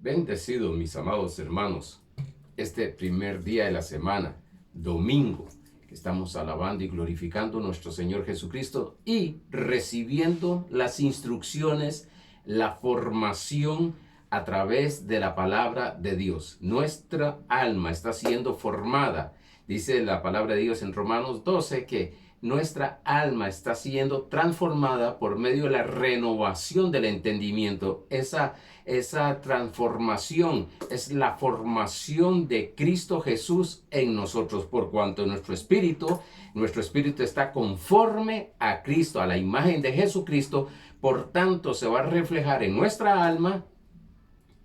Bendecido, mis amados hermanos, este primer día de la semana, domingo, que estamos alabando y glorificando a nuestro Señor Jesucristo y recibiendo las instrucciones, la formación a través de la palabra de Dios. Nuestra alma está siendo formada. Dice la palabra de Dios en Romanos 12 que nuestra alma está siendo transformada por medio de la renovación del entendimiento. Esa transformación es la formación de Cristo Jesús en nosotros, por cuanto nuestro espíritu está conforme a Cristo, a la imagen de Jesucristo. Por tanto, se va a reflejar en nuestra alma,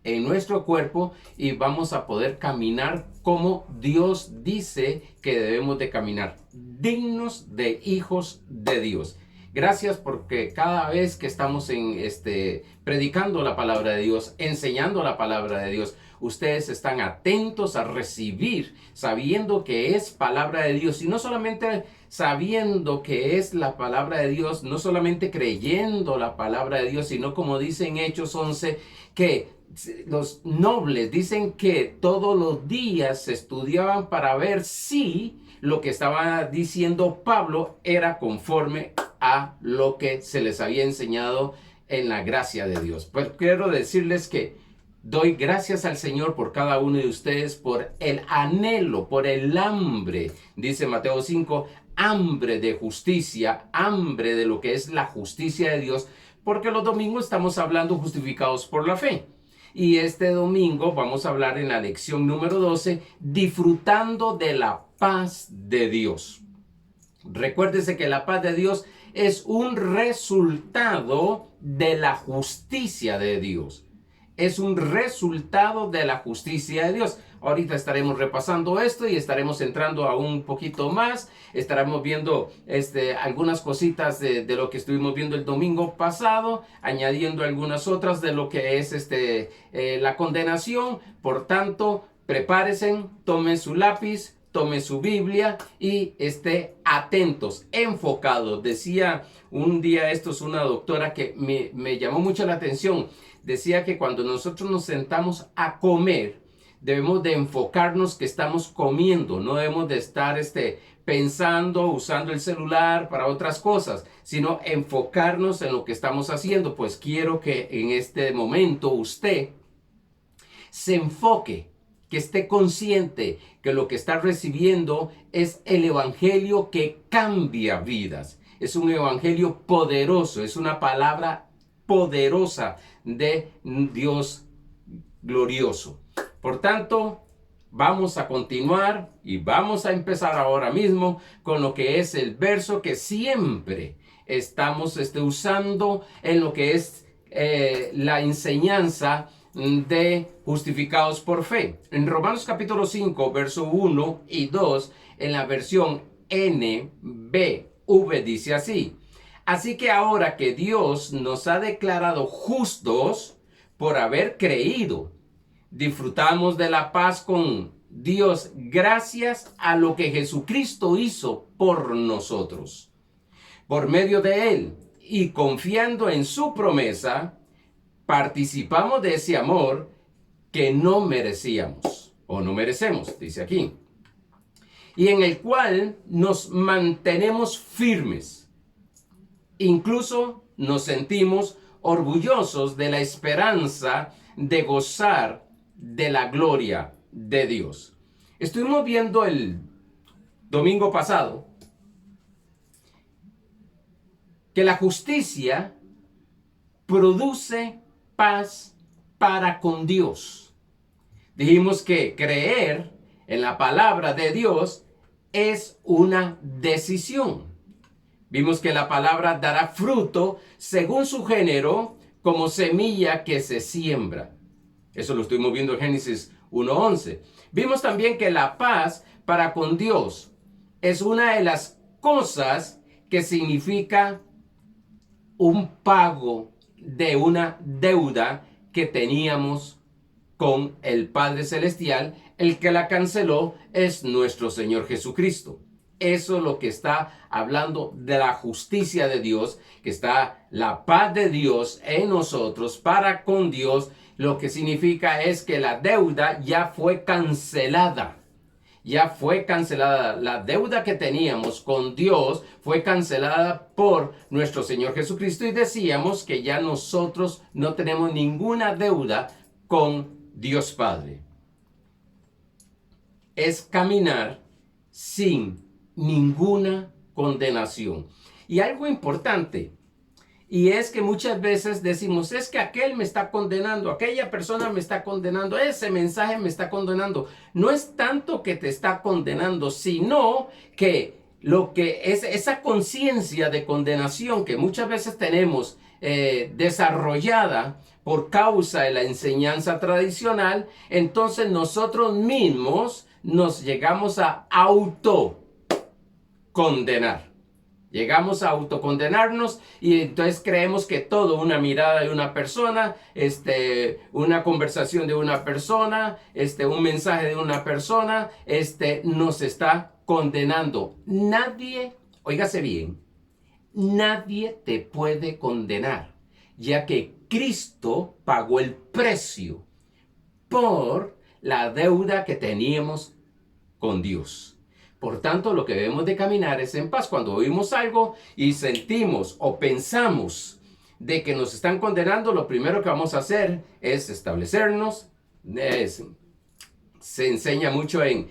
en nuestro cuerpo, y vamos a poder caminar como Dios dice que debemos de caminar, dignos de hijos de Dios. Gracias porque cada vez que estamos predicando la palabra de Dios, enseñando la palabra de Dios, ustedes están atentos a recibir, sabiendo que es palabra de Dios, y no solamente sabiendo que es la palabra de Dios, no solamente creyendo la palabra de Dios, sino como dice en Hechos 11, que los nobles dicen que todos los días se estudiaban para ver si lo que estaba diciendo Pablo era conforme a lo que se les había enseñado en la gracia de Dios. Pues quiero decirles que doy gracias al Señor por cada uno de ustedes, por el anhelo, por el hambre, dice Mateo 5, hambre de justicia, hambre de lo que es la justicia de Dios, porque los domingos estamos hablando justificados por la fe. Y este domingo vamos a hablar en la lección número 12, disfrutando de la paz de Dios. Recuérdese que la paz de Dios es un resultado de la justicia de Dios. Es un resultado de la justicia de Dios. Ahorita estaremos repasando esto y estaremos entrando a un poquito más. Estaremos viendo algunas cositas de lo que estuvimos viendo el domingo pasado, añadiendo algunas otras de lo que es la condenación. Por tanto, prepárense, tomen su lápiz, tome su Biblia y esté atentos, enfocados. Decía un día una doctora que me llamó mucho la atención. Decía que cuando nosotros nos sentamos a comer, debemos de enfocarnos que estamos comiendo. No debemos de estar pensando, usando el celular para otras cosas, sino enfocarnos en lo que estamos haciendo. Pues quiero que en este momento usted se enfoque, que esté consciente que lo que está recibiendo es el evangelio que cambia vidas. Es un evangelio poderoso, es una palabra poderosa de Dios glorioso. Por tanto, vamos a continuar y vamos a empezar ahora mismo con lo que es el verso que siempre estamos usando en lo que es la enseñanza de justificados por fe. En Romanos capítulo 5, verso 1 y 2, en la versión NBV dice así: así que ahora que Dios nos ha declarado justos por haber creído, disfrutamos de la paz con Dios gracias a lo que Jesucristo hizo por nosotros. Por medio de Él y confiando en su promesa, participamos de ese amor que no merecíamos o no merecemos, dice aquí, y en el cual nos mantenemos firmes. Incluso nos sentimos orgullosos de la esperanza de gozar de la gloria de Dios. Estuvimos viendo el domingo pasado que la justicia produce paz para con Dios. Dijimos que creer en la palabra de Dios es una decisión. Vimos que la palabra dará fruto según su género, como semilla que se siembra. Eso lo estuvimos viendo en Génesis 1:11. Vimos también que la paz para con Dios es una de las cosas que significa un pago de una deuda que teníamos con el Padre Celestial. El que la canceló es nuestro Señor Jesucristo. Eso es lo que está hablando de la justicia de Dios, que está la paz de Dios en nosotros para con Dios, lo que significa es que la deuda ya fue cancelada. Ya fue cancelada. La deuda que teníamos con Dios fue cancelada por nuestro Señor Jesucristo y decíamos que ya nosotros no tenemos ninguna deuda con Dios Padre. Es caminar sin ninguna condenación. Y algo importante, y es que muchas veces decimos, es que aquel me está condenando, aquella persona me está condenando, ese mensaje me está condenando. No es tanto que te está condenando, sino que lo que es esa conciencia de condenación que muchas veces tenemos desarrollada por causa de la enseñanza tradicional, entonces nosotros mismos nos llegamos a autocondenar. Llegamos a autocondenarnos y entonces creemos que todo, una mirada de una persona, una conversación de una persona, un mensaje de una persona, nos está condenando. Nadie, óigase bien, nadie te puede condenar, ya que Cristo pagó el precio por la deuda que teníamos con Dios. Por tanto, lo que debemos de caminar es en paz. Cuando oímos algo y sentimos o pensamos de que nos están condenando, lo primero que vamos a hacer es establecernos. Se enseña mucho en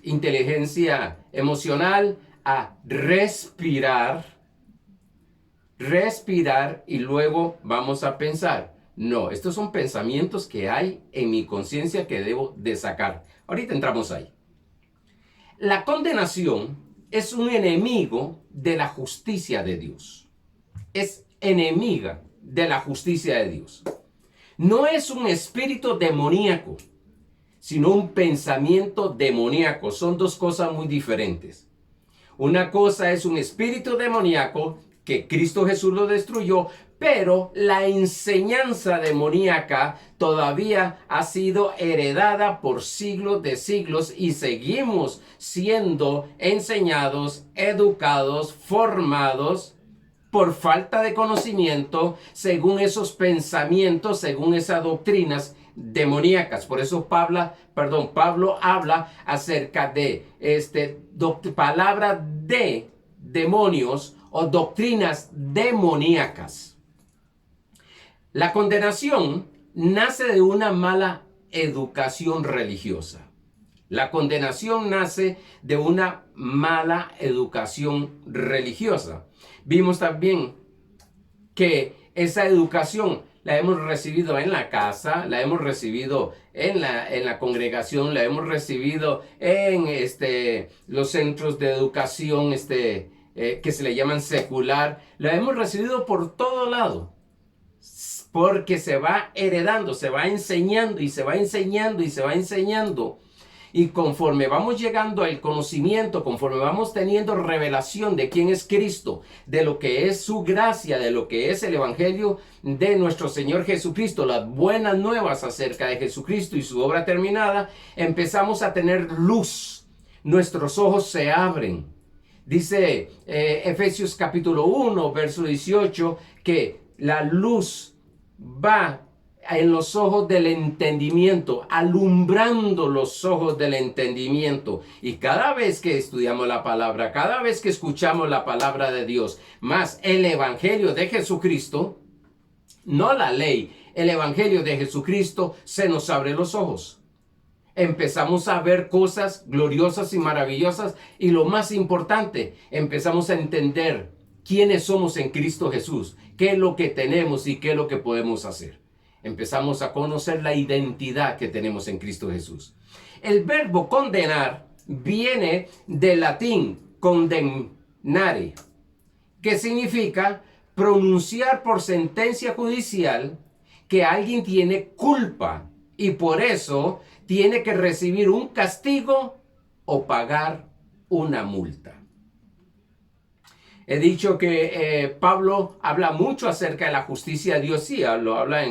inteligencia emocional a respirar y luego vamos a pensar. No, estos son pensamientos que hay en mi conciencia que debo de sacar. Ahorita entramos ahí. La condenación es un enemigo de la justicia de Dios. Es enemiga de la justicia de Dios. No es un espíritu demoníaco, sino un pensamiento demoníaco. Son dos cosas muy diferentes. Una cosa es un espíritu demoníaco que Cristo Jesús lo destruyó, pero la enseñanza demoníaca todavía ha sido heredada por siglos de siglos y seguimos siendo enseñados, educados, formados por falta de conocimiento según esos pensamientos, según esas doctrinas demoníacas. Por eso Pablo habla acerca de palabra de demonios o doctrinas demoníacas. La condenación nace de una mala educación religiosa. La condenación nace de una mala educación religiosa. Vimos también que esa educación la hemos recibido en la casa, la hemos recibido en la congregación, la hemos recibido en los centros de educación que se le llaman secular, la hemos recibido por todo lado. Porque se va heredando, se va enseñando y se va enseñando y se va enseñando. Y conforme vamos llegando al conocimiento, conforme vamos teniendo revelación de quién es Cristo, de lo que es su gracia, de lo que es el evangelio de nuestro Señor Jesucristo, las buenas nuevas acerca de Jesucristo y su obra terminada, empezamos a tener luz. Nuestros ojos se abren. Dice Efesios capítulo 1, verso 18, que la luz va en los ojos del entendimiento, alumbrando los ojos del entendimiento. Y cada vez que estudiamos la palabra, cada vez que escuchamos la palabra de Dios, más el evangelio de Jesucristo, no la ley, el evangelio de Jesucristo, se nos abre los ojos. Empezamos a ver cosas gloriosas y maravillosas y lo más importante, empezamos a entender quiénes somos en Cristo Jesús, qué es lo que tenemos y qué es lo que podemos hacer. Empezamos a conocer la identidad que tenemos en Cristo Jesús. El verbo condenar viene del latín condemnare, que significa pronunciar por sentencia judicial que alguien tiene culpa y por eso tiene que recibir un castigo o pagar una multa. He dicho que Pablo habla mucho acerca de la justicia de Dios. Sí, lo habla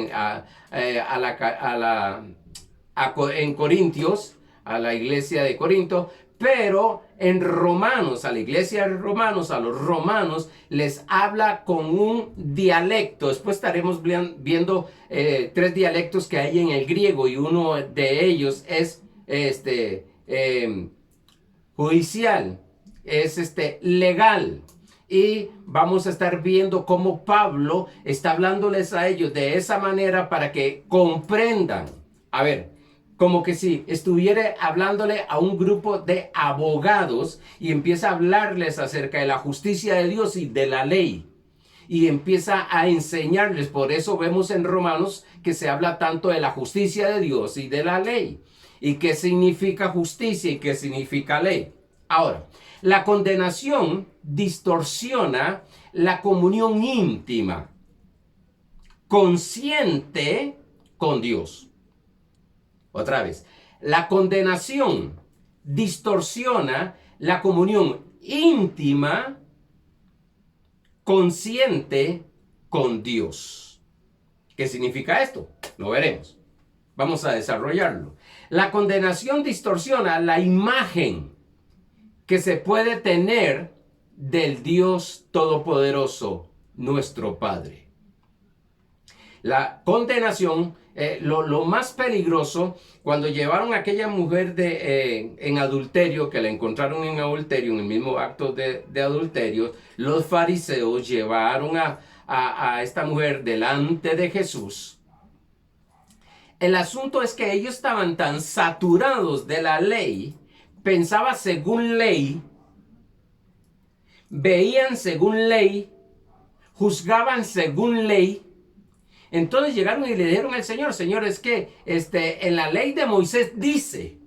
en Corintios, a la iglesia de Corinto, Pero en Romanos, a la iglesia de Romanos, a los romanos, les habla con un dialecto. Después estaremos viendo 3 dialectos que hay en el griego, y uno de ellos es judicial, es legal. Y vamos a estar viendo cómo Pablo está hablándoles a ellos de esa manera para que comprendan. A ver, como que si estuviera hablándole a un grupo de abogados y empieza a hablarles acerca de la justicia de Dios y de la ley. Y empieza a enseñarles. Por eso vemos en Romanos que se habla tanto de la justicia de Dios y de la ley. ¿Y qué significa justicia y qué significa ley? Ahora, la condenación distorsiona la comunión íntima, consciente con Dios. Otra vez, la condenación distorsiona la comunión íntima, consciente con Dios. ¿Qué significa esto? Lo veremos. Vamos a desarrollarlo. La condenación distorsiona la imagen que se puede tener del Dios Todopoderoso, nuestro Padre. La condenación, lo más peligroso, cuando llevaron a aquella mujer en adulterio, que la encontraron en adulterio, en el mismo acto de adulterio, los fariseos llevaron a esta mujer delante de Jesús. El asunto es que ellos estaban tan saturados de la ley, pensaban según ley, veían según ley, juzgaban según ley. Entonces llegaron y le dijeron al Señor: Señor, es que en la ley de Moisés dice.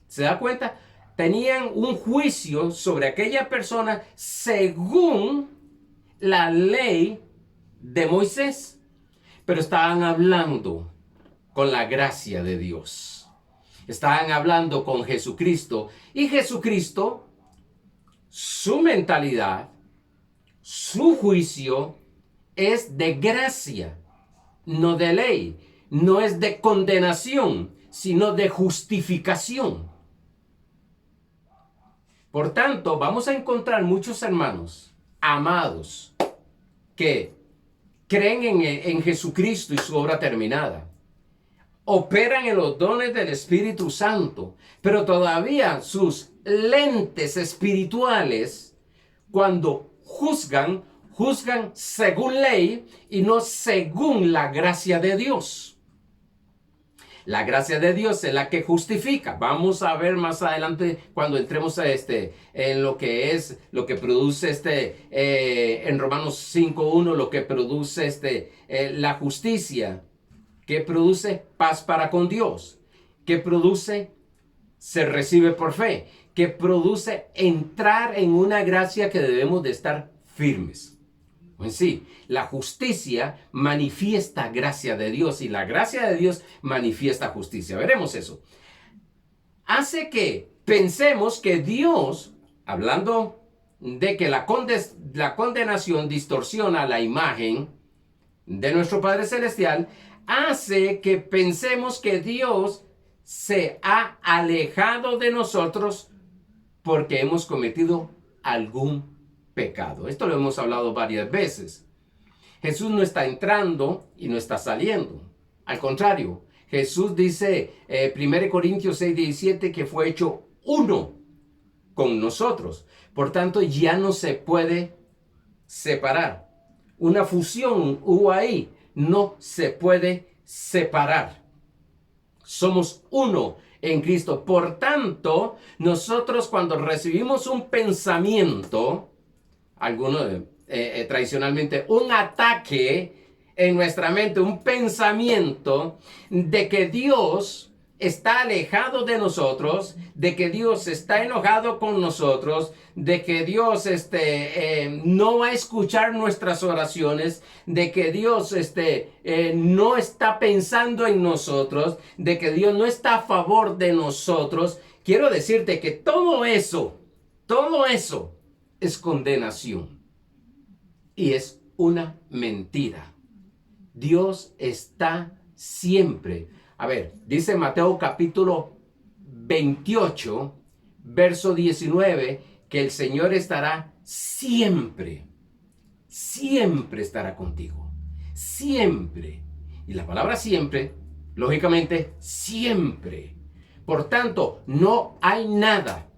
¿Se da cuenta? Tenían un juicio sobre aquella persona según la ley de Moisés, pero estaban hablando con la gracia de Dios. Estaban hablando con Jesucristo, y Jesucristo, su mentalidad, su juicio es de gracia, no de ley. No es de condenación, sino de justificación. Por tanto, vamos a encontrar muchos hermanos amados que creen en Jesucristo y su obra terminada, operan en los dones del Espíritu Santo, pero todavía sus lentes espirituales, cuando juzgan según ley y no según la gracia de Dios. La gracia de Dios es la que justifica. Vamos a ver más adelante cuando entremos en lo que produce en Romanos 5:1, lo que produce la justicia, que produce paz para con Dios, que produce se recibe por fe, que produce entrar en una gracia que debemos de estar firmes. En sí, la justicia manifiesta gracia de Dios, y la gracia de Dios manifiesta justicia. Veremos eso. Hace que pensemos que Dios, hablando de que la condenación distorsiona la imagen de nuestro Padre Celestial, hace que pensemos que Dios se ha alejado de nosotros porque hemos cometido algún pecado. Esto lo hemos hablado varias veces. Jesús no está entrando y no está saliendo. Al contrario, Jesús dice, 1 Corintios 6:17, que fue hecho uno con nosotros. Por tanto, ya no se puede separar. Una fusión hubo ahí. No se puede separar. Somos uno en Cristo. Por tanto, nosotros cuando recibimos un pensamiento, tradicionalmente un ataque en nuestra mente, un pensamiento de que Dios está alejado de nosotros, de que Dios está enojado con nosotros, de que Dios no va a escuchar nuestras oraciones, de que Dios no está pensando en nosotros, de que Dios no está a favor de nosotros. Quiero decirte que todo eso es condenación, y es una mentira. Dios está siempre. A ver, dice Mateo capítulo 28, verso 19, que el Señor estará siempre. Siempre estará contigo. Siempre. Y la palabra siempre, lógicamente, siempre. Por tanto, no hay nada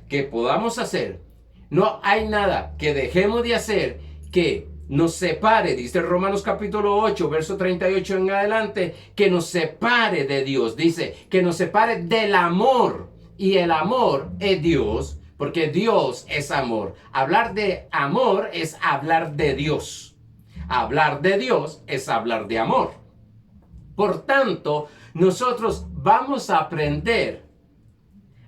que podamos hacer, no hay nada que dejemos de hacer que nos separe, dice Romanos capítulo 8, verso 38 en adelante, que nos separe de Dios. Dice que nos separe del amor. Y el amor es Dios, porque Dios es amor. Hablar de amor es hablar de Dios. Hablar de Dios es hablar de amor. Por tanto, nosotros vamos a aprender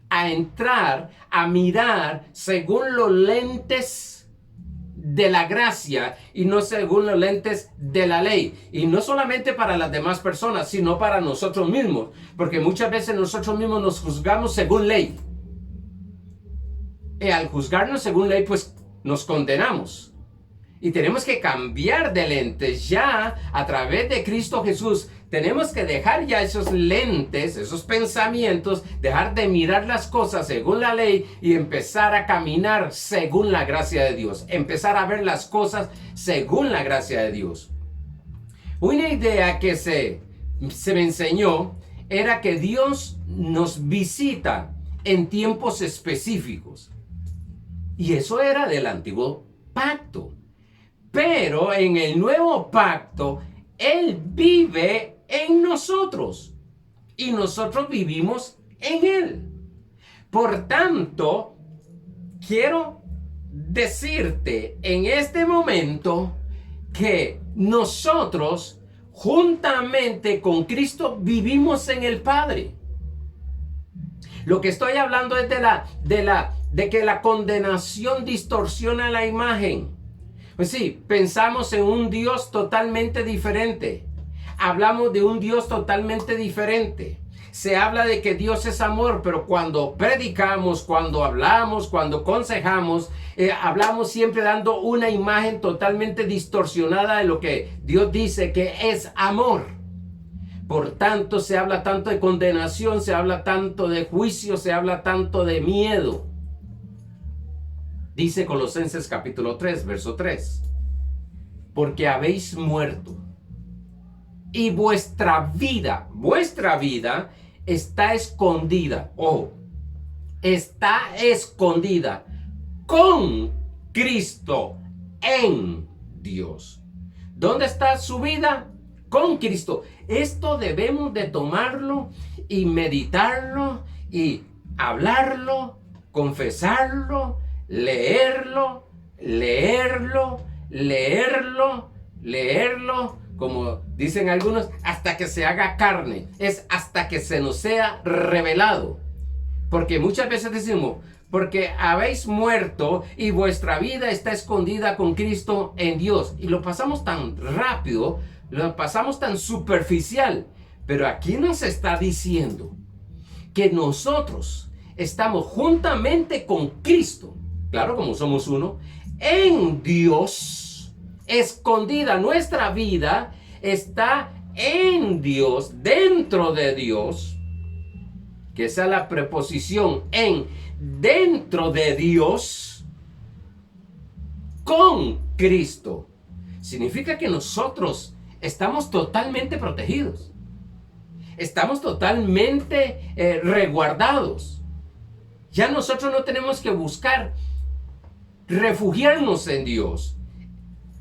a entrar, a mirar según los lentes de la gracia y no según los lentes de la ley. Y no solamente para las demás personas, sino para nosotros mismos. Porque muchas veces nosotros mismos nos juzgamos según ley. Y al juzgarnos según ley, pues nos condenamos. Y tenemos que cambiar de lentes ya a través de Cristo Jesús. Tenemos que dejar ya esos lentes, esos pensamientos, dejar de mirar las cosas según la ley y empezar a caminar según la gracia de Dios. Empezar a ver las cosas según la gracia de Dios. Una idea que se me enseñó era que Dios nos visita en tiempos específicos. Y eso era del antiguo pacto. Pero en el nuevo pacto, Él vive en nosotros y nosotros vivimos en Él. Por tanto, quiero decirte en este momento que nosotros, juntamente con Cristo, vivimos en el Padre. Lo que estoy hablando es de que la condenación distorsiona la imagen. Pues sí, pensamos en un Dios totalmente diferente. Hablamos de un Dios totalmente diferente. Se habla de que Dios es amor, pero cuando predicamos, cuando hablamos, cuando aconsejamos, hablamos siempre dando una imagen totalmente distorsionada de lo que Dios dice que es amor. Por tanto, se habla tanto de condenación, se habla tanto de juicio, se habla tanto de miedo. Dice Colosenses capítulo 3, verso 3. Porque habéis muerto y vuestra vida está escondida. Ojo, está escondida con Cristo en Dios. ¿Dónde está su vida? Con Cristo. Esto debemos de tomarlo y meditarlo y hablarlo, confesarlo, leerlo, como dicen algunos, hasta que se haga carne. Es hasta que se nos sea revelado. Porque muchas veces decimos, porque habéis muerto y vuestra vida está escondida con Cristo en Dios. Y lo pasamos tan rápido, lo pasamos tan superficial. Pero aquí nos está diciendo que nosotros estamos juntamente con Cristo, claro, como somos uno, en Dios, escondida. Nuestra vida está en Dios, dentro de Dios, que esa es la preposición en, dentro de Dios, con Cristo. Significa que nosotros estamos totalmente protegidos. Estamos totalmente resguardados. Ya nosotros no tenemos que buscar refugiarnos en Dios.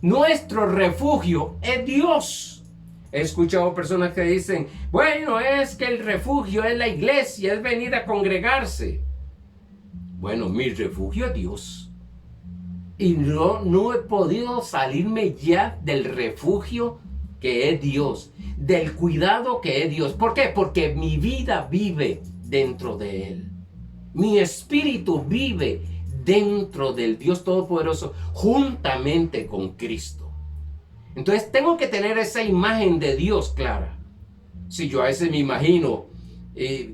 Nuestro refugio es Dios. He escuchado personas que dicen, bueno, es que el refugio es la iglesia, es venir a congregarse. Bueno, mi refugio es Dios. Y no he podido salirme ya del refugio que es Dios, del cuidado que es Dios. ¿Por qué? Porque mi vida vive dentro de Él. Mi espíritu vive dentro del Dios Todopoderoso, juntamente con Cristo. Entonces tengo que tener esa imagen de Dios clara. Si yo a veces me imagino,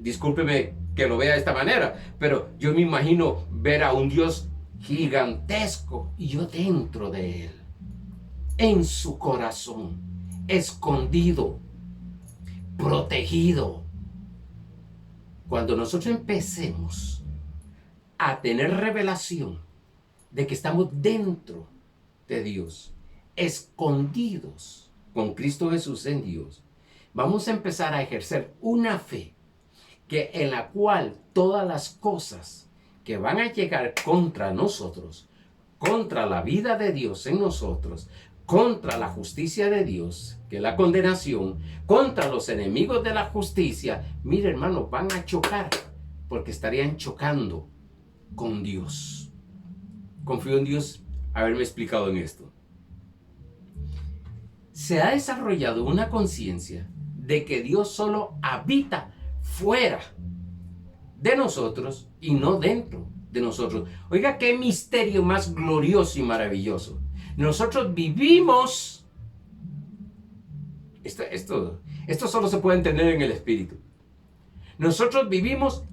discúlpeme que lo vea de esta manera, pero yo me imagino ver a un Dios gigantesco y yo dentro de Él, en su corazón, escondido, protegido. Cuando nosotros empecemos a tener revelación de que estamos dentro de Dios, escondidos con Cristo Jesús en Dios, vamos a empezar a ejercer una fe en la cual todas las cosas que van a llegar contra nosotros, contra la vida de Dios en nosotros, contra la justicia de Dios, que es la condenación, contra los enemigos de la justicia, mire hermano, van a chocar, porque estarían chocando con Dios. Confío en Dios haberme explicado en esto. Se ha desarrollado una conciencia de que Dios solo habita fuera de nosotros y no dentro de nosotros. Oiga, qué misterio más glorioso y maravilloso. Nosotros vivimos, esto solo se puede entender en el Espíritu. Nosotros vivimos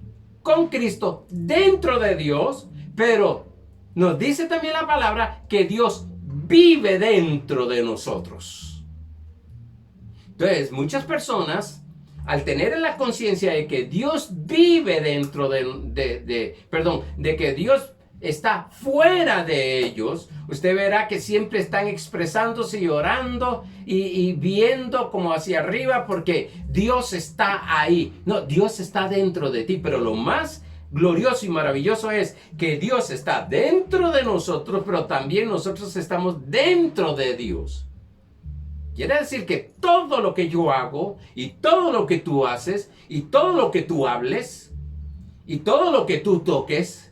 con Cristo dentro de Dios, pero nos dice también la palabra que Dios vive dentro de nosotros. Entonces, muchas personas, al tener la conciencia de que Dios vive dentro de que Dios está fuera de ellos, usted verá que siempre están expresándose y orando y viendo como hacia arriba porque Dios está ahí. No, Dios está dentro de ti, pero lo más glorioso y maravilloso es que Dios está dentro de nosotros, pero también nosotros estamos dentro de Dios. Quiere decir que todo lo que yo hago y todo lo que tú haces y todo lo que tú hables y todo lo que tú toques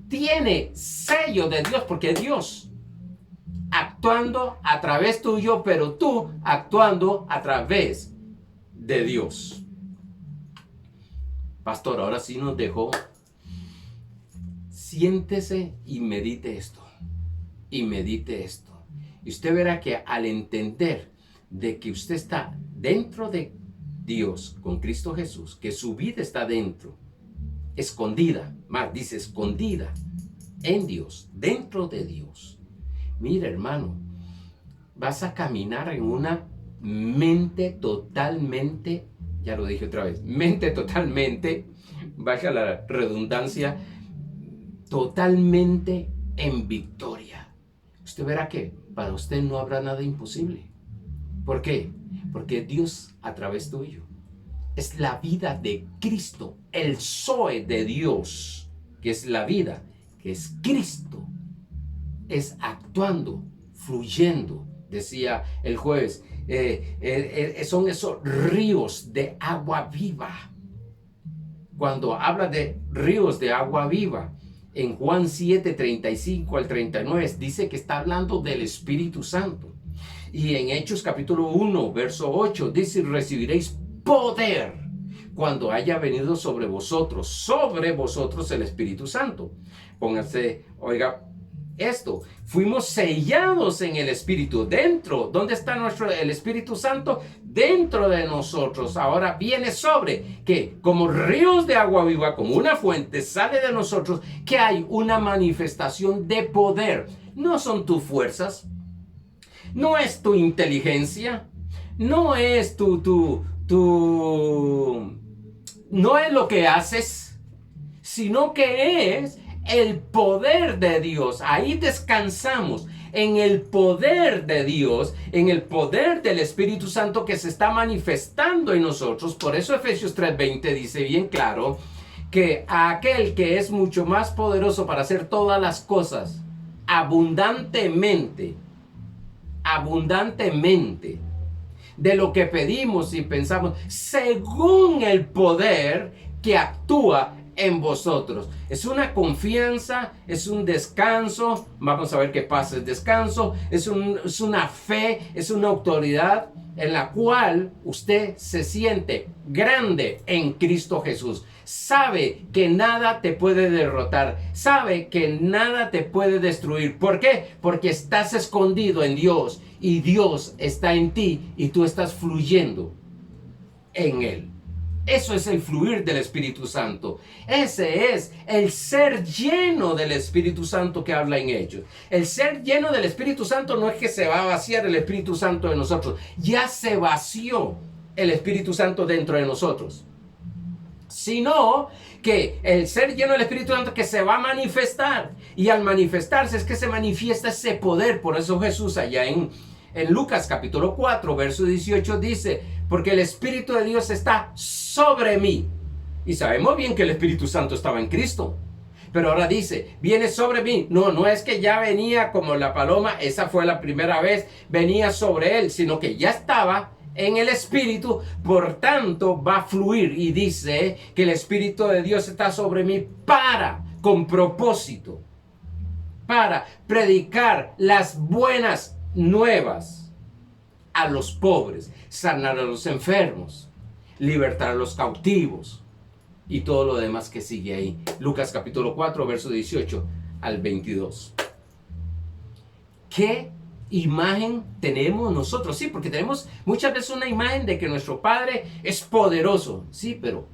tiene sello de Dios, porque Dios actuando a través tuyo, pero tú actuando a través de Dios. Pastor, ahora sí nos dejó. Siéntese y medite esto. Y medite esto. Y usted verá que al entender de que usted está dentro de Dios con Cristo Jesús, que su vida está dentro, escondida, más dice escondida en Dios, dentro de Dios. Mira, hermano, vas a caminar en una mente totalmente, ya lo dije otra vez, mente totalmente, vaya la redundancia, totalmente en victoria. Usted verá que para usted no habrá nada imposible. ¿Por qué? Porque Dios a través tuyo es la vida de Cristo, el Zoe de Dios, que es la vida, que es Cristo, es actuando, fluyendo, decía el jueves, son esos ríos de agua viva. Cuando habla de ríos de agua viva, en Juan 7, 35 al 39, dice que está hablando del Espíritu Santo. Y en Hechos capítulo 1, verso 8, dice, recibiréis poder cuando haya venido sobre vosotros el Espíritu Santo. Pónganse, oiga, esto, fuimos sellados en el Espíritu, dentro. ¿Dónde está el Espíritu Santo? Dentro de nosotros. Ahora viene sobre, que como ríos de agua viva, como una fuente, sale de nosotros, que hay una manifestación de poder. No son tus fuerzas, no es tu inteligencia, no es no es lo que haces, sino que es el poder de Dios. Ahí descansamos en el poder de Dios, en el poder del Espíritu Santo que se está manifestando en nosotros. Por eso Efesios 3:20 dice bien claro que a aquel que es mucho más poderoso para hacer todas las cosas abundantemente de lo que pedimos y pensamos, según el poder que actúa en vosotros. Es una confianza, es un descanso. Vamos a ver qué pasa el descanso. Es una fe, es una autoridad en la cual usted se siente grande en Cristo Jesús. Sabe que nada te puede derrotar. Sabe que nada te puede destruir. ¿Por qué? Porque estás escondido en Dios y Dios está en ti y tú estás fluyendo en Él. Eso es el fluir del Espíritu Santo. Ese es el ser lleno del Espíritu Santo que habla en ellos. El ser lleno del Espíritu Santo no es que se va a vaciar el Espíritu Santo de nosotros. Ya se vació el Espíritu Santo dentro de nosotros. sino que el ser lleno del Espíritu Santo que se va a manifestar, y al manifestarse es que se manifiesta ese poder. Por eso Jesús allá en Lucas capítulo 4 verso 18 dice, porque el Espíritu de Dios está sobre mí. Y sabemos bien que el Espíritu Santo estaba en Cristo, pero ahora dice, viene sobre mí. No es que ya venía como la paloma, esa fue la primera vez, venía sobre él, sino que ya estaba en el Espíritu, por tanto va a fluir. Y dice que el Espíritu de Dios está sobre mí con propósito, para predicar las buenas nuevas a los pobres, sanar a los enfermos, libertar a los cautivos y todo lo demás que sigue ahí. Lucas capítulo 4, verso 18 al 22. ¿Qué imagen tenemos nosotros? Sí, porque tenemos muchas veces una imagen de que nuestro Padre es poderoso. Sí, pero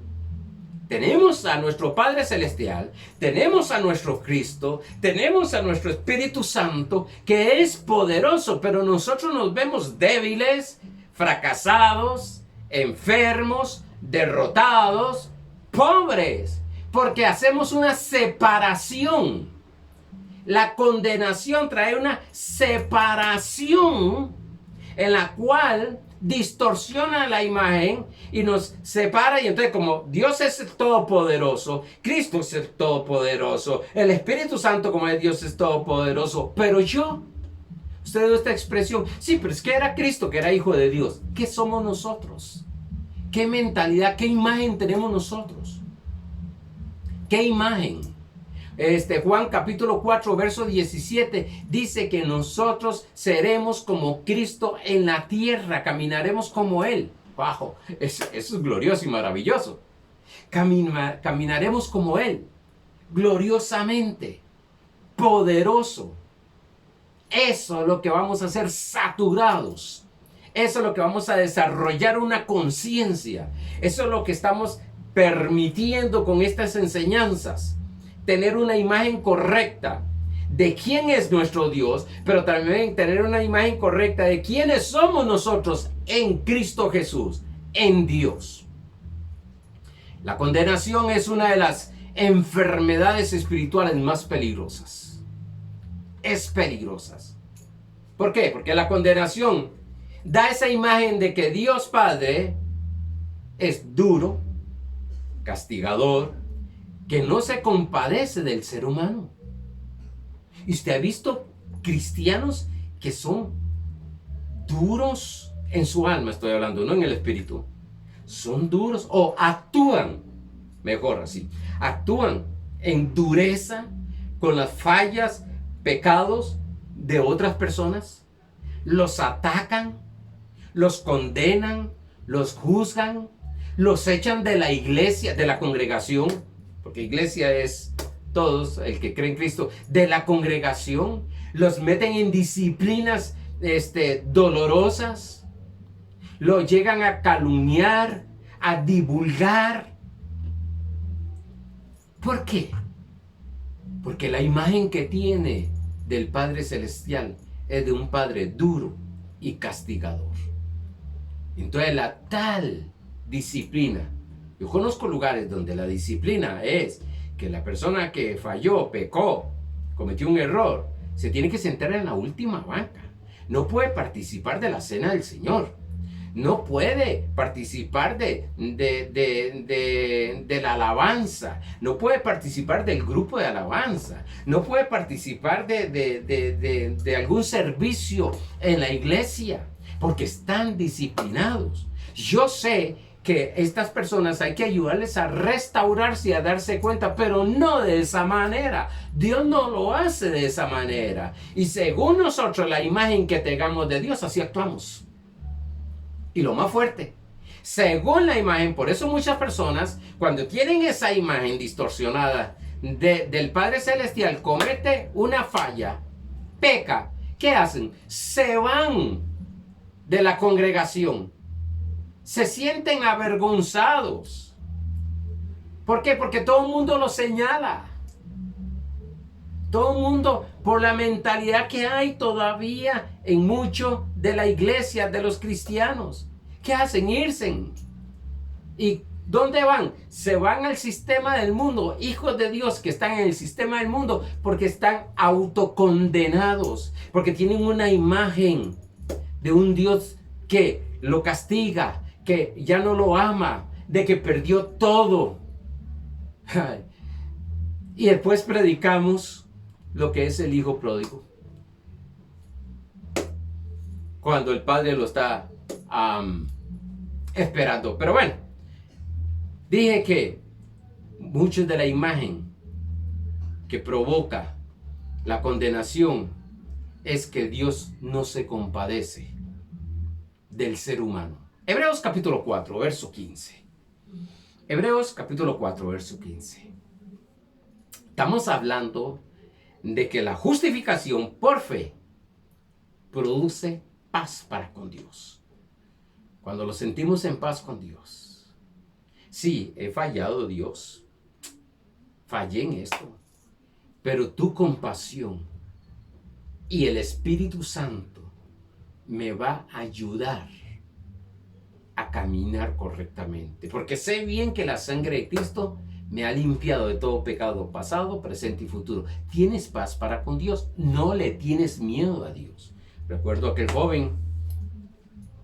tenemos a nuestro Padre Celestial, tenemos a nuestro Cristo, tenemos a nuestro Espíritu Santo, que es poderoso, pero nosotros nos vemos débiles, fracasados, enfermos, derrotados, pobres, porque hacemos una separación. La condenación trae una separación en la cual distorsiona la imagen y nos separa. Y entonces, como Dios es el todopoderoso, Cristo es el todopoderoso, el Espíritu Santo como es Dios es todopoderoso, pero usted ve esta expresión, sí, pero es que era Cristo, que era hijo de Dios. ¿Qué somos nosotros? ¿Qué mentalidad, qué imagen tenemos nosotros? ¿Qué imagen? Juan capítulo 4 verso 17 dice que nosotros seremos como Cristo en la tierra, caminaremos como Él. ¡Wow! Eso es glorioso y maravilloso. Caminaremos como Él, gloriosamente, poderoso. Eso es lo que vamos a hacer, saturados. Eso es lo que vamos a desarrollar, una conciencia. Eso es lo que estamos permitiendo con estas enseñanzas. Tener una imagen correcta de quién es nuestro Dios, pero también tener una imagen correcta de quiénes somos nosotros en Cristo Jesús, en Dios. La condenación es una de las enfermedades espirituales más peligrosas. Es peligrosas. ¿Por qué? Porque la condenación da esa imagen de que Dios Padre es duro, castigador, que no se compadece del ser humano. Y usted ha visto cristianos que son duros en su alma, estoy hablando, no en el espíritu. Son duros o actúan, mejor así, actúan en dureza con las fallas, pecados de otras personas. Los atacan, los condenan, los juzgan, los echan de la iglesia, de la congregación, porque iglesia es todos, el que cree en Cristo, de la congregación, los meten en disciplinas dolorosas, lo llegan a calumniar, a divulgar. ¿Por qué? Porque la imagen que tiene del Padre Celestial es de un Padre duro y castigador. Entonces la tal disciplina, yo conozco lugares donde la disciplina es que la persona que falló, pecó, cometió un error, se tiene que sentar en la última banca. No puede participar de la cena del Señor. No puede participar de la alabanza. No puede participar del grupo de alabanza. No puede participar de algún servicio en la iglesia, porque están disciplinados. Yo sé que estas personas hay que ayudarles a restaurarse y a darse cuenta, pero no de esa manera. Dios no lo hace de esa manera. Y según nosotros, la imagen que tengamos de Dios, así actuamos. Y lo más fuerte, según la imagen, por eso muchas personas, cuando tienen esa imagen distorsionada del Padre Celestial, comete una falla, peca, ¿qué hacen? Se van de la congregación. Se sienten avergonzados. ¿Por qué? Porque todo el mundo lo señala. Todo el mundo, por la mentalidad que hay todavía en mucho de la iglesia, de los cristianos. ¿Qué hacen? Irse y ¿Dónde van? Se van al sistema del mundo. Hijos de Dios que están en el sistema del mundo porque están autocondenados, porque tienen una imagen de un Dios que lo castiga, que ya no lo ama, de que perdió todo. Y después predicamos lo que es el hijo pródigo, cuando el padre lo está esperando. Pero bueno, dije que mucho de la imagen que provoca la condenación es que Dios no se compadece del ser humano. Hebreos capítulo 4, verso 15. Hebreos capítulo 4, verso 15. Estamos hablando de que la justificación por fe produce paz para con Dios. Cuando lo sentimos en paz con Dios. Sí, he fallado, Dios. Fallé en esto. Pero tu compasión y el Espíritu Santo me va a ayudar a caminar correctamente. Porque sé bien que la sangre de Cristo me ha limpiado de todo pecado pasado, presente y futuro. ¿Tienes paz para con Dios? No le tienes miedo a Dios. Recuerdo aquel joven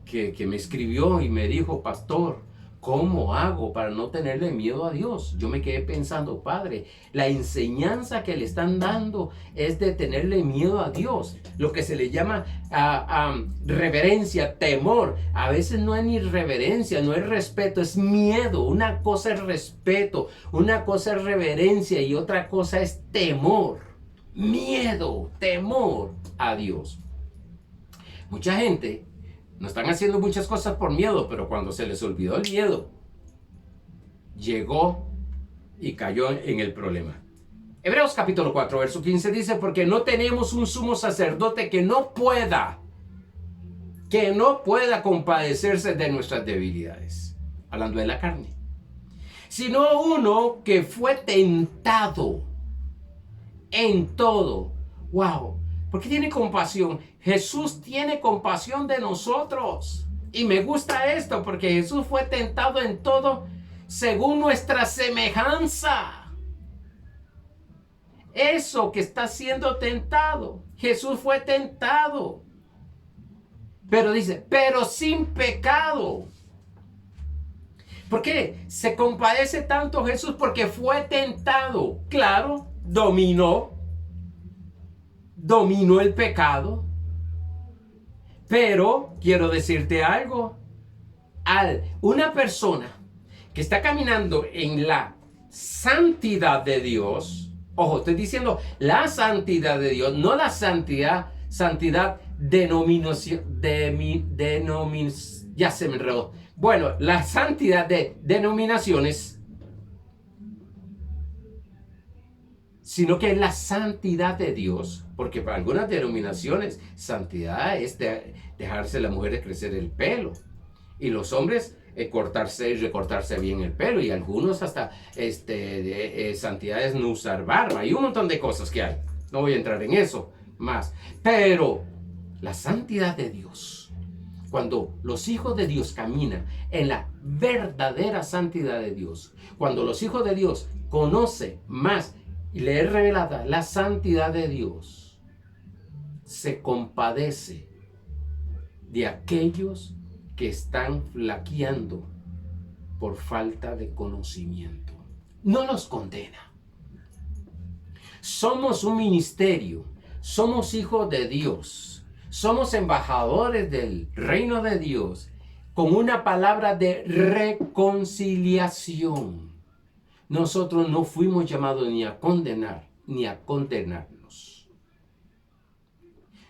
que me escribió y me dijo: pastor, ¿cómo hago para no tenerle miedo a Dios? Yo me quedé pensando: padre, la enseñanza que le están dando es de tenerle miedo a Dios. Lo que se le llama reverencia, temor. A veces no es ni reverencia, no es respeto, es miedo. Una cosa es respeto, una cosa es reverencia y otra cosa es temor. Miedo, temor a Dios. Mucha gente no están haciendo muchas cosas por miedo, pero cuando se les olvidó el miedo, llegó y cayó en el problema. Hebreos capítulo 4, verso 15 dice: porque no tenemos un sumo sacerdote que no pueda compadecerse de nuestras debilidades, hablando de la carne, sino uno que fue tentado en todo. ¡Wow! ¿Por qué tiene compasión? Jesús tiene compasión de nosotros. Y me gusta esto porque Jesús fue tentado en todo según nuestra semejanza. Eso que está siendo tentado. Jesús fue tentado. Pero dice, pero sin pecado. ¿Por qué se compadece tanto Jesús? Porque fue tentado. Claro, dominó el pecado. Pero quiero decirte algo. Una persona que está caminando en la santidad de Dios, ojo, estoy diciendo la santidad de Dios, no la santidad ya se me enredó. Bueno, la santidad de denominaciones, sino que es la santidad de Dios. Porque para algunas denominaciones, santidad es dejarse las mujeres crecer el pelo. Y los hombres cortarse y recortarse bien el pelo. Y algunos hasta santidad es no usar barba. Y un montón de cosas que hay. No voy a entrar en eso más. Pero la santidad de Dios, cuando los hijos de Dios caminan en la verdadera santidad de Dios, cuando los hijos de Dios conocen más y le es revelada la santidad de Dios, se compadece de aquellos que están flaqueando por falta de conocimiento. No los condena. Somos un ministerio, somos hijos de Dios, somos embajadores del reino de Dios con una palabra de reconciliación. Nosotros no fuimos llamados ni a condenar ni a condenarnos.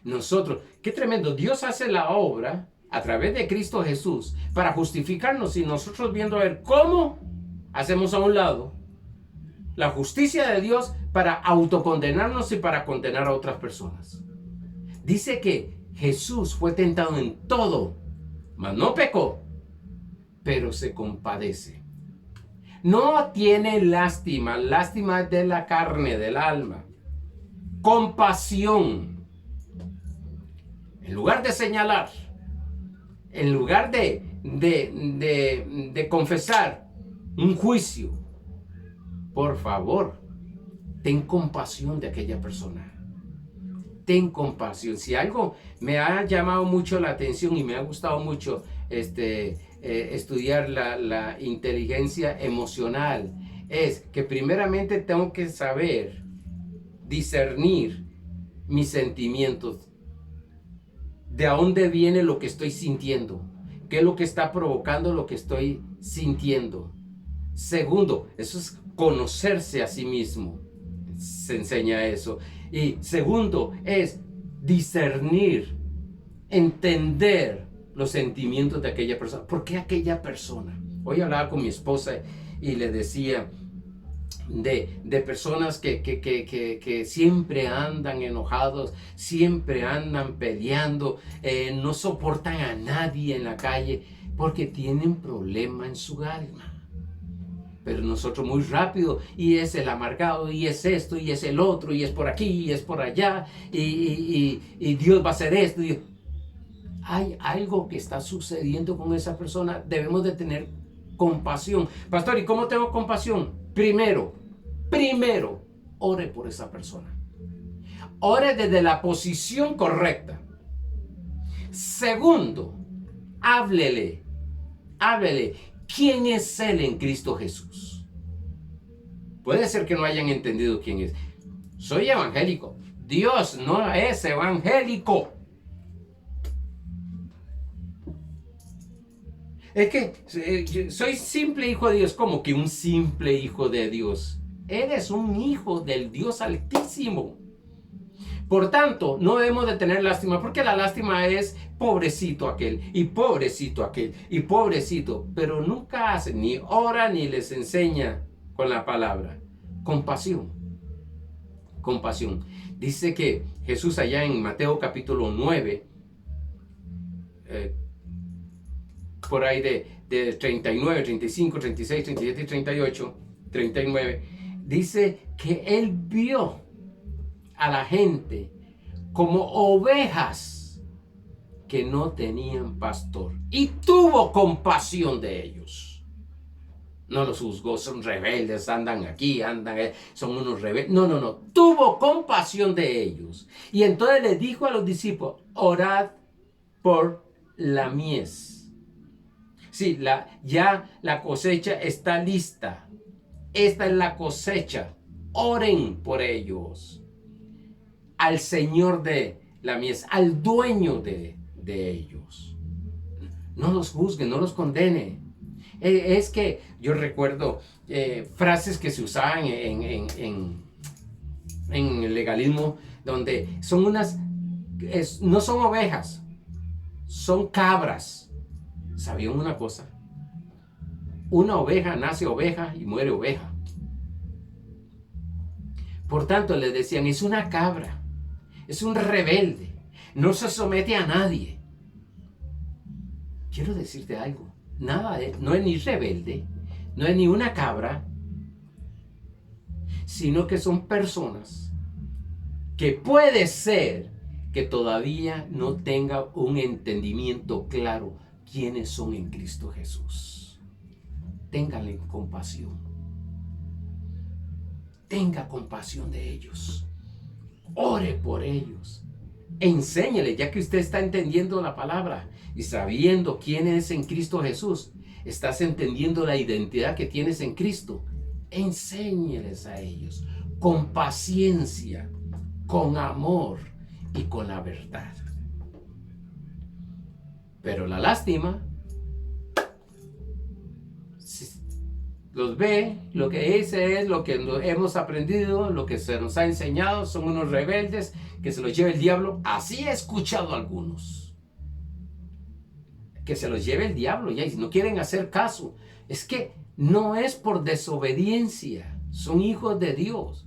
Nosotros, qué tremendo, Dios hace la obra a través de Cristo Jesús para justificarnos, y nosotros viendo a ver cómo hacemos a un lado la justicia de Dios para autocondenarnos y para condenar a otras personas. Dice que Jesús fue tentado en todo, mas no pecó, pero se compadece. No tiene lástima de la carne, del alma. Compasión. En lugar de señalar, en lugar de confesar, un juicio, por favor, ten compasión de aquella persona. Ten compasión. Si algo me ha llamado mucho la atención y me ha gustado mucho estudiar la inteligencia emocional, es que primeramente tengo que saber discernir mis sentimientos. ¿De dónde viene lo que estoy sintiendo? ¿Qué es lo que está provocando lo que estoy sintiendo? Segundo, eso es conocerse a sí mismo. Se enseña eso. Y segundo, es discernir, entender los sentimientos de aquella persona. ¿Por qué aquella persona? Hoy hablaba con mi esposa y le decía de personas que siempre andan enojados, siempre andan peleando, no soportan a nadie en la calle porque tienen problema en su alma. Pero nosotros muy rápido, y es el amargado, y es esto, y es el otro, y es por aquí, y es por allá, y Dios va a hacer esto. Hay algo que está sucediendo con esa persona, debemos de tener compasión. Pastor, ¿y cómo tengo compasión? Primero, ore por esa persona. Ore desde la posición correcta. Segundo, háblele. ¿Quién es Él en Cristo Jesús? Puede ser que no hayan entendido quién es. Soy evangélico. Dios no es evangélico. Es que soy simple hijo de Dios. ¿Cómo que un simple hijo de Dios? Eres un hijo del Dios Altísimo. Por tanto, no debemos de tener lástima, porque la lástima es pobrecito aquel, y pobrecito aquel, y pobrecito, pero nunca hace, ni ora, ni les enseña con la palabra. Compasión. Dice que Jesús allá en Mateo capítulo 9, por ahí de 39, 35, 36, 37 y 38, 39, dice que Él vio a la gente como ovejas que no tenían pastor y tuvo compasión de ellos. No los juzgó, son rebeldes, andan aquí, son unos rebeldes. No, tuvo compasión de ellos. Y entonces le dijo a los discípulos, orad por la mies. Sí, ya la cosecha está lista. Esta es la cosecha. Oren por ellos. Al Señor de la mies, al dueño de ellos. No los juzgue, no los condene. Es que yo recuerdo frases que se usaban en el legalismo, donde son no son ovejas, son cabras. ¿Sabían una cosa? Una oveja nace oveja y muere oveja. Por tanto, les decían, es una cabra. Es un rebelde, no se somete a nadie. Quiero decirte algo, no es ni rebelde, no es ni una cabra, sino que son personas que puede ser que todavía no tengan un entendimiento claro quiénes son en Cristo Jesús. Ténganle compasión. Tenga compasión de ellos. Ore por ellos. Enséñele, ya que usted está entendiendo la palabra y sabiendo quién es en Cristo Jesús, estás entendiendo la identidad que tienes en Cristo. Enséñeles a ellos con paciencia, con amor y con la verdad. Pero la lástima, los ve, lo que ese es lo que hemos aprendido, lo que se nos ha enseñado, son unos rebeldes que se los lleva el diablo. Así he escuchado a algunos. Que se los lleve el diablo ya, y si no quieren hacer caso, es que no es por desobediencia, son hijos de Dios.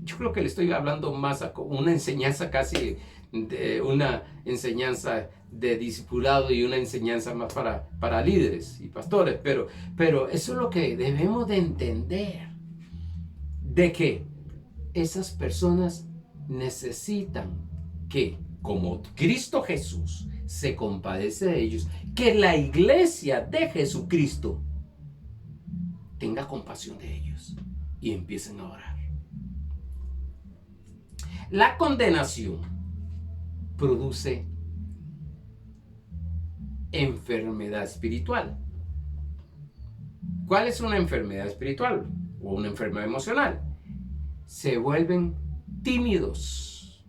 Yo creo que le estoy hablando más a una enseñanza casi de una enseñanza de discipulado y una enseñanza más para líderes y pastores, pero eso es lo que debemos de entender, de que esas personas necesitan que, como Cristo Jesús se compadece de ellos, que la iglesia de Jesucristo tenga compasión de ellos y empiecen a orar. La condenación produce enfermedad espiritual. ¿Cuál es una enfermedad espiritual o una enfermedad emocional? Se vuelven tímidos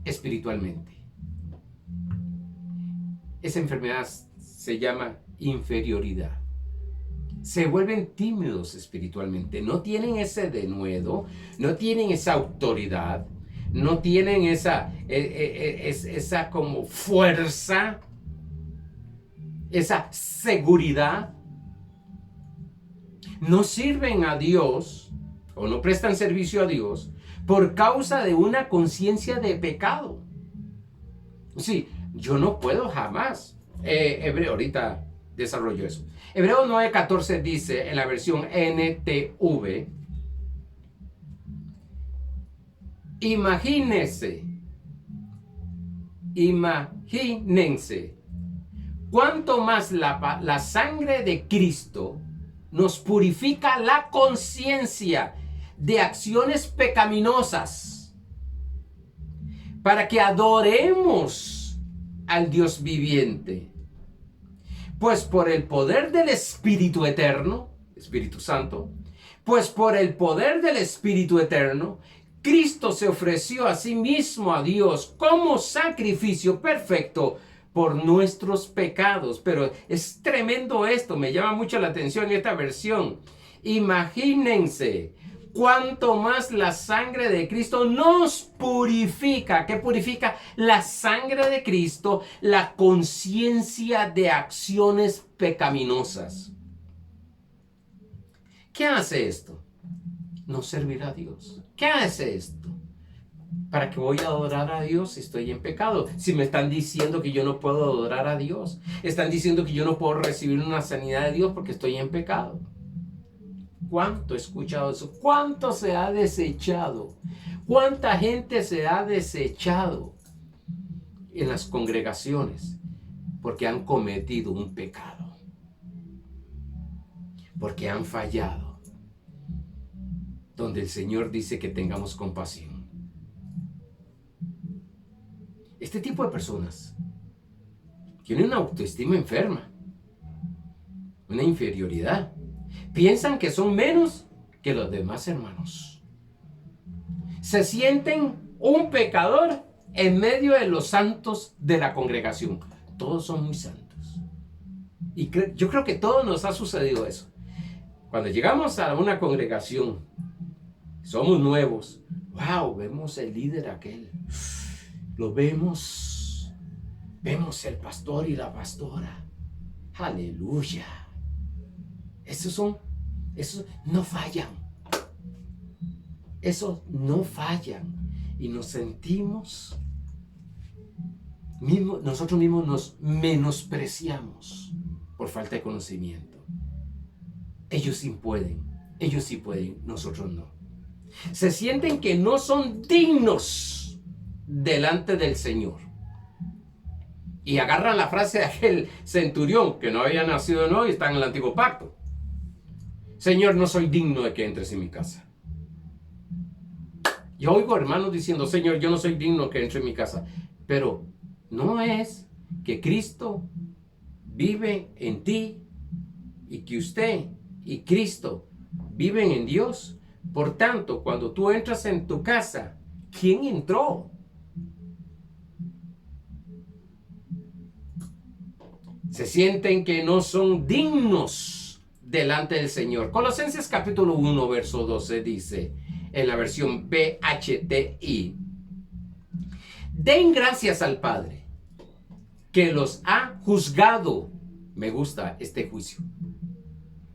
espiritualmente. Esa enfermedad se llama inferioridad. Se vuelven tímidos espiritualmente. No tienen ese denuedo, no tienen esa autoridad, no tienen esa como fuerza, esa seguridad. No sirven a Dios o no prestan servicio a Dios por causa de una conciencia de pecado. Sí, yo no puedo jamás. Hebreo, ahorita desarrollo eso. Hebreo 9:14 dice en la versión NTV: imagínense cuánto más la sangre de Cristo nos purifica la conciencia de acciones pecaminosas para que adoremos al Dios viviente. Pues por el poder del Espíritu Eterno, Espíritu Santo, pues por el poder del Espíritu Eterno, Cristo se ofreció a sí mismo a Dios como sacrificio perfecto por nuestros pecados. Pero es tremendo esto, me llama mucho la atención esta versión. Imagínense cuánto más la sangre de Cristo nos purifica. ¿Qué purifica? La sangre de Cristo, la conciencia de acciones pecaminosas. ¿Qué hace esto? No servir a Dios. ¿Qué hace esto? ¿Para qué voy a adorar a Dios si estoy en pecado? Si me están diciendo que yo no puedo adorar a Dios. Están diciendo que yo no puedo recibir una sanidad de Dios porque estoy en pecado. ¿Cuánto he escuchado eso? ¿Cuánto se ha desechado? ¿Cuánta gente se ha desechado en las congregaciones porque han cometido un pecado? Porque han fallado. Donde el Señor dice que tengamos compasión. Este tipo de personas tienen una autoestima enferma, una inferioridad. Piensan que son menos que los demás hermanos. Se sienten un pecador en medio de los santos de la congregación. Todos son muy santos. Y yo creo que a todos nos ha sucedido eso. Cuando llegamos a una congregación, somos nuevos. ¡Wow! Vemos el líder aquel. Lo vemos. Vemos el pastor y la pastora. ¡Aleluya! Esos no fallan. Esos no fallan. Y nos sentimos, nosotros mismos nos menospreciamos por falta de conocimiento. Ellos sí pueden, nosotros no. Se sienten que no son dignos delante del Señor. Y agarran la frase de aquel centurión que no había nacido de nuevo y está en el antiguo pacto. Señor, no soy digno de que entres en mi casa. Yo oigo hermanos diciendo, Señor, yo no soy digno de que entre en mi casa. Pero no es que Cristo vive en ti y que usted y Cristo viven en Dios. Por tanto, cuando tú entras en tu casa, ¿quién entró? Se sienten que no son dignos delante del Señor. Colosenses capítulo 1, verso 12 dice, en la versión PHTI, den gracias al Padre que los ha juzgado. Me gusta este juicio.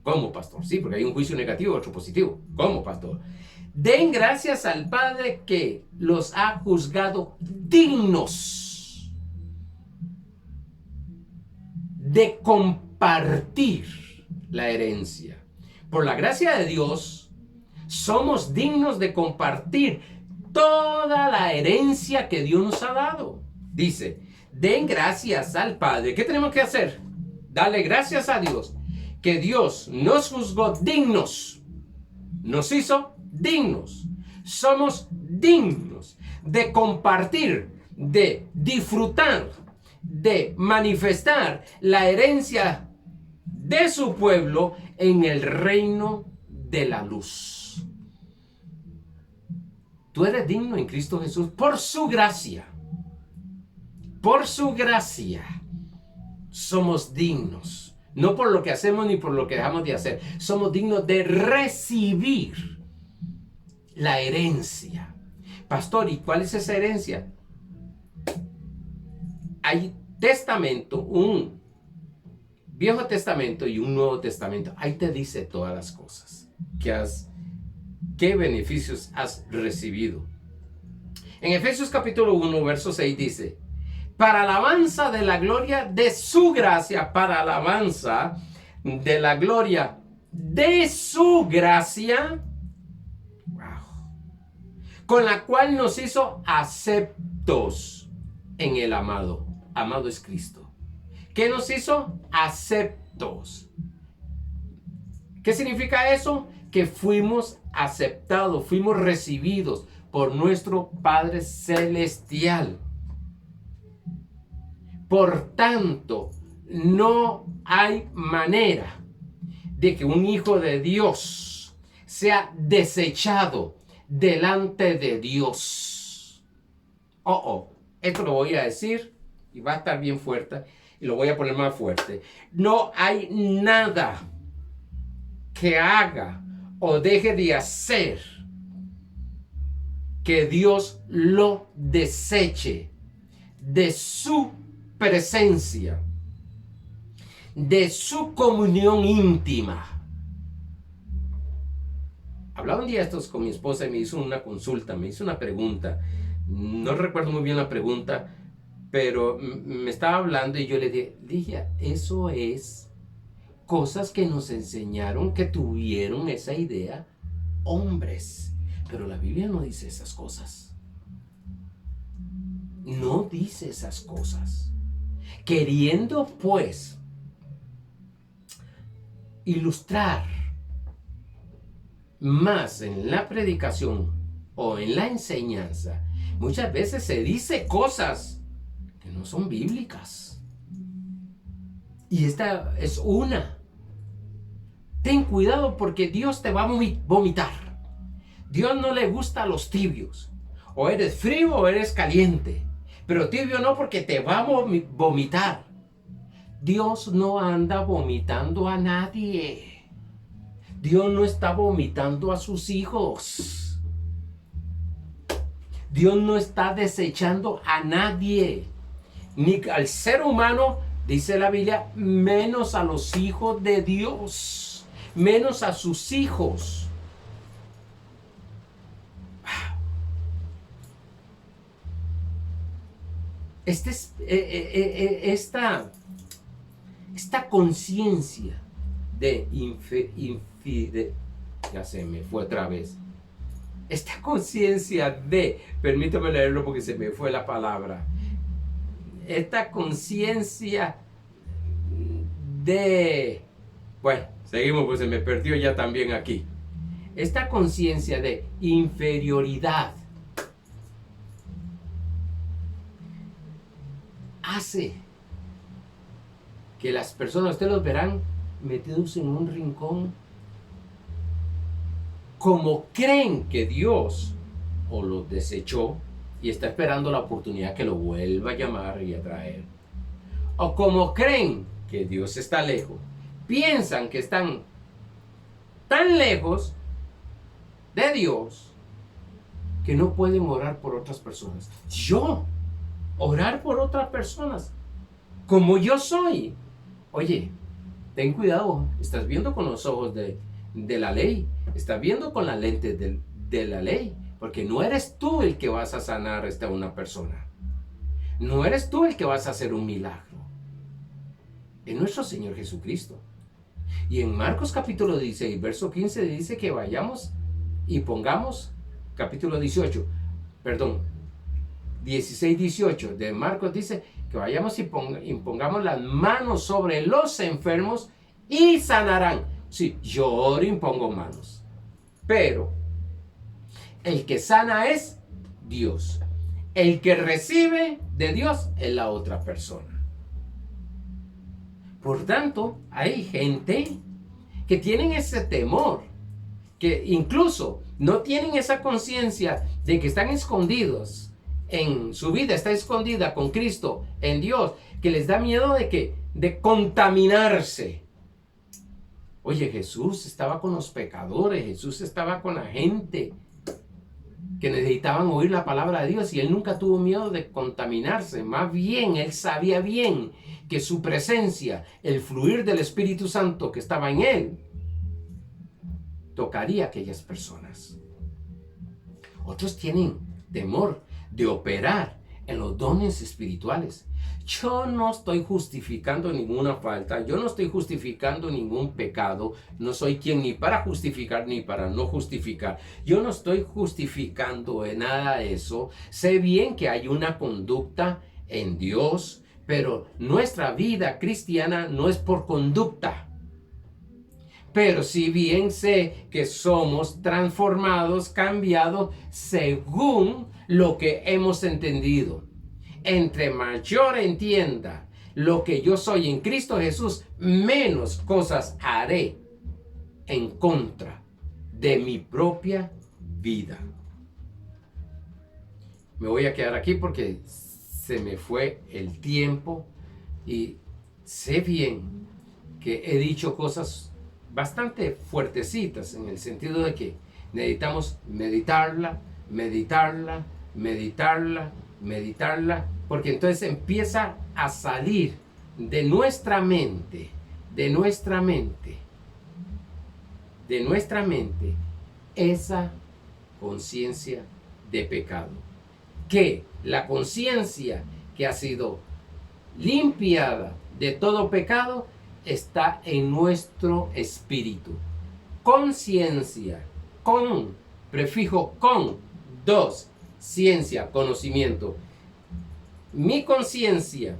¿Cómo, pastor? Sí, porque hay un juicio negativo y otro positivo. ¿Cómo, pastor? Den gracias al Padre que los ha juzgado dignos de compartir la herencia. Por la gracia de Dios, somos dignos de compartir toda la herencia que Dios nos ha dado. Dice, den gracias al Padre. ¿Qué tenemos que hacer? Darle gracias a Dios que Dios nos juzgó dignos, nos hizo dignos. Somos dignos de compartir, de disfrutar, de manifestar la herencia de su pueblo en el reino de la luz. Tú eres digno en Cristo Jesús por su gracia. Por su gracia somos dignos. No por lo que hacemos ni por lo que dejamos de hacer. Somos dignos de recibir la herencia. Pastor, ¿y cuál es esa herencia? Hay testamento, un Viejo Testamento y un Nuevo Testamento. Ahí te dice todas las cosas qué beneficios has recibido. En Efesios capítulo 1, verso 6 dice: para alabanza de la gloria de su gracia, para alabanza de la gloria de su gracia, con la cual nos hizo aceptos en el amado. Amado es Cristo. ¿Qué nos hizo? Aceptos. ¿Qué significa eso? Que fuimos aceptados, fuimos recibidos por nuestro Padre Celestial. Por tanto, no hay manera de que un hijo de Dios sea desechado delante de Dios. Esto lo voy a decir y va a estar bien fuerte y lo voy a poner más fuerte. No hay nada que haga o deje de hacer que Dios lo deseche de su presencia, de su comunión íntima. Hablaba un día estos con mi esposa y me hizo una consulta, me hizo una pregunta. No recuerdo muy bien la pregunta, pero me estaba hablando y yo le dije, eso es cosas que nos enseñaron, que tuvieron esa idea hombres. Pero la Biblia no dice esas cosas. No dice esas cosas. Queriendo, pues, ilustrar más en la predicación o en la enseñanza, muchas veces se dice cosas que no son bíblicas. Y esta es una. Ten cuidado porque Dios te va a vomitar. Dios no le gusta a los tibios. O eres frío o eres caliente. Pero tibio no, porque te va a vomitar. Dios no anda vomitando a nadie. Dios no está vomitando a sus hijos. Dios no está desechando a nadie. Ni al ser humano, dice la Biblia, menos a los hijos de Dios. Menos a sus hijos. Esta conciencia de ya se me fue otra vez. Esta conciencia de, permítame leerlo porque se me fue la palabra. Esta conciencia de, bueno, seguimos, pues se me perdió ya también aquí. Esta conciencia de inferioridad hace que las personas, ustedes los verán metidos en un rincón, como creen que Dios o los desechó y está esperando la oportunidad que lo vuelva a llamar y a traer, o como creen que Dios está lejos, piensan que están tan lejos de Dios que no pueden orar por otras personas. Yo orar por otras personas como yo soy. Oye, ten cuidado, estás viendo con los ojos de la ley, estás viendo con la lente de la ley, porque no eres tú el que vas a sanar a una persona, no eres tú el que vas a hacer un milagro, es nuestro Señor Jesucristo. Y en Marcos capítulo 16, verso 15 dice que vayamos y pongamos, capítulo 18, perdón, 16, 18 de Marcos dice que vayamos y pongamos las manos sobre los enfermos y sanarán. Sí, yo oro y impongo manos. Pero el que sana es Dios. El que recibe de Dios es la otra persona. Por tanto, hay gente que tienen ese temor, que incluso no tienen esa conciencia de que están escondidos en su vida, está escondida con Cristo en Dios, que les da miedo de contaminarse. Oye, Jesús estaba con los pecadores, Jesús estaba con la gente que necesitaban oír la palabra de Dios y él nunca tuvo miedo de contaminarse. Más bien, él sabía bien que su presencia, el fluir del Espíritu Santo que estaba en él, tocaría a aquellas personas. Otros tienen temor de operar en los dones espirituales. Yo no estoy justificando ninguna falta, yo no estoy justificando ningún pecado, no soy quien ni para justificar ni para no justificar. Yo no estoy justificando en nada de eso. Sé bien que hay una conducta en Dios, pero nuestra vida cristiana no es por conducta. Pero si bien sé que somos transformados, cambiados según lo que hemos entendido. Entre mayor entienda lo que yo soy en Cristo Jesús, menos cosas haré en contra de mi propia vida. Me voy a quedar aquí porque se me fue el tiempo y sé bien que he dicho cosas bastante fuertecitas en el sentido de que necesitamos meditarla, porque entonces empieza a salir de nuestra mente, esa conciencia de pecado. Que la conciencia que ha sido limpiada de todo pecado está en nuestro espíritu. Conciencia, con, prefijo con, dos, ciencia, conocimiento. Mi conciencia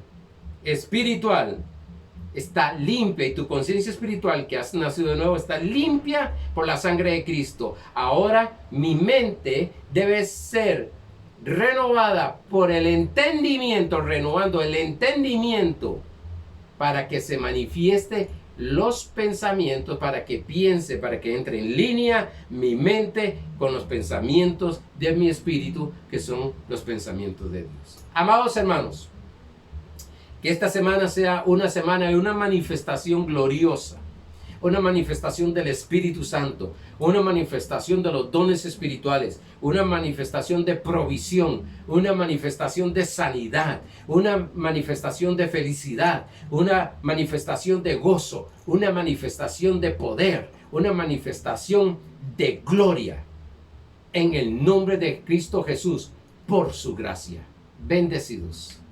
espiritual está limpia y tu conciencia espiritual que has nacido de nuevo está limpia por la sangre de Cristo. Ahora mi mente debe ser renovada por el entendimiento, renovando el entendimiento para que se manifieste los pensamientos, para que piense, para que entre en línea mi mente con los pensamientos de mi espíritu, que son los pensamientos de Dios. Amados hermanos, que esta semana sea una semana de una manifestación gloriosa, una manifestación del Espíritu Santo, una manifestación de los dones espirituales, una manifestación de provisión, una manifestación de sanidad, una manifestación de felicidad, una manifestación de gozo, una manifestación de poder, una manifestación de gloria en el nombre de Cristo Jesús por su gracia. Bendecidos.